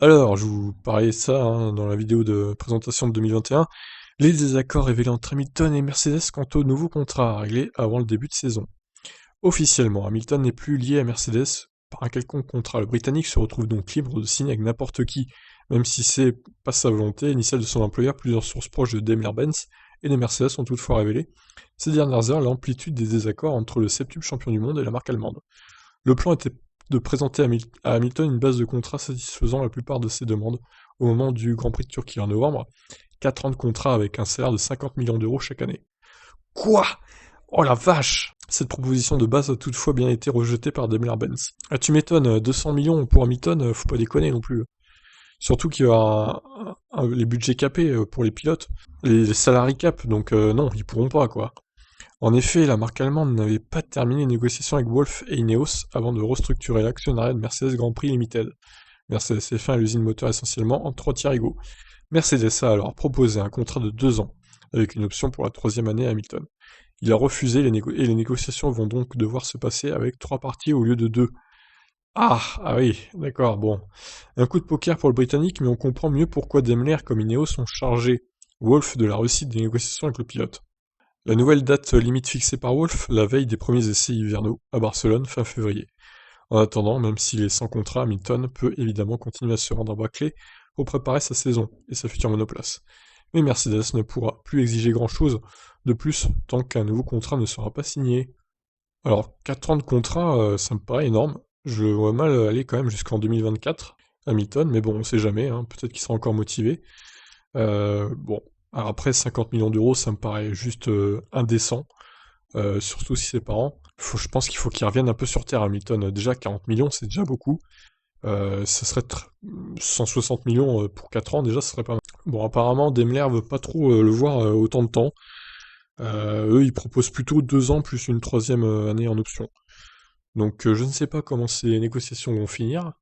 Alors, je vous parlais de ça hein, dans la vidéo de présentation de 2021. Les désaccords révélés entre Hamilton et Mercedes quant au nouveau contrat à régler avant le début de saison. Officiellement, Hamilton n'est plus lié à Mercedes par un quelconque contrat. Le Britannique se retrouve donc libre de signer avec n'importe qui, même si c'est pas sa volonté ni celle de son employeur. Plusieurs sources proches de Daimler-Benz et de Mercedes ont toutefois révélé ces dernières heures l'amplitude des désaccords entre le septuple champion du monde et la marque allemande. Le plan était de présenter à Hamilton une base de contrat satisfaisant la plupart de ses demandes au moment du Grand Prix de Turquie en novembre, 4 ans de contrat avec un salaire de 50 millions d'euros chaque année. Quoi? Oh la vache! Cette proposition de base a toutefois bien été rejetée par Daimler-Benz. Ah tu m'étonnes, 200 millions pour Hamilton, faut pas déconner non plus. Surtout qu'il y a les budgets capés pour les pilotes, les salariés cap, donc non, ils pourront pas quoi. En effet, la marque allemande n'avait pas terminé les négociations avec Wolf et Ineos avant de restructurer l'actionnariat de Mercedes Grand Prix Limited. Mercedes s'est fait à l'usine moteur essentiellement en 3 tiers égaux. Mercedes a alors proposé un contrat de 2 ans, avec une option pour la troisième année à Hamilton. Il a refusé et les négociations vont donc devoir se passer avec 3 parties au lieu de 2. Ah oui, d'accord, bon. Un coup de poker pour le Britannique, mais on comprend mieux pourquoi Daimler comme Ineos sont chargés Wolf de la réussite des négociations avec le pilote. La nouvelle date limite fixée par Wolf, la veille des premiers essais hivernaux, à Barcelone, fin février. En attendant, même s'il est sans contrat, Hamilton peut évidemment continuer à se rendre à Brackley pour préparer sa saison et sa future monoplace. Mais Mercedes ne pourra plus exiger grand-chose de plus tant qu'un nouveau contrat ne sera pas signé. Alors, 4 ans de contrat, ça me paraît énorme. Je le vois mal aller quand même jusqu'en 2024, Hamilton, mais bon, on sait jamais, hein, peut-être qu'il sera encore motivé. Bon, alors après 50 millions d'euros, ça me paraît juste indécent, surtout si c'est par an. Je pense qu'il faut qu'il revienne un peu sur terre, Hamilton. Déjà 40 millions, c'est déjà beaucoup. Ça serait 160 millions pour 4 ans, déjà, ce serait pas mal. Bon, apparemment, Daimler veut pas trop le voir autant de temps. Eux, ils proposent plutôt 2 ans plus une troisième année en option. Donc je ne sais pas comment ces négociations vont finir,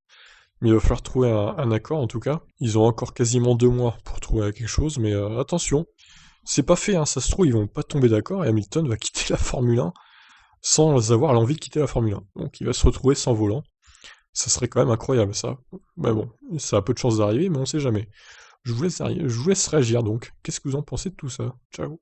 mais il va falloir trouver un accord en tout cas. Ils ont encore quasiment 2 mois pour trouver quelque chose, mais attention, c'est pas fait, hein, ça se trouve, ils vont pas tomber d'accord et Hamilton va quitter la Formule 1 sans avoir l'envie de quitter la Formule 1. Donc il va se retrouver sans volant. Ça serait quand même incroyable ça. Mais bon, ça a peu de chances d'arriver, mais on sait jamais. Je vous laisse réagir donc. Qu'est-ce que vous en pensez de tout ça? Ciao.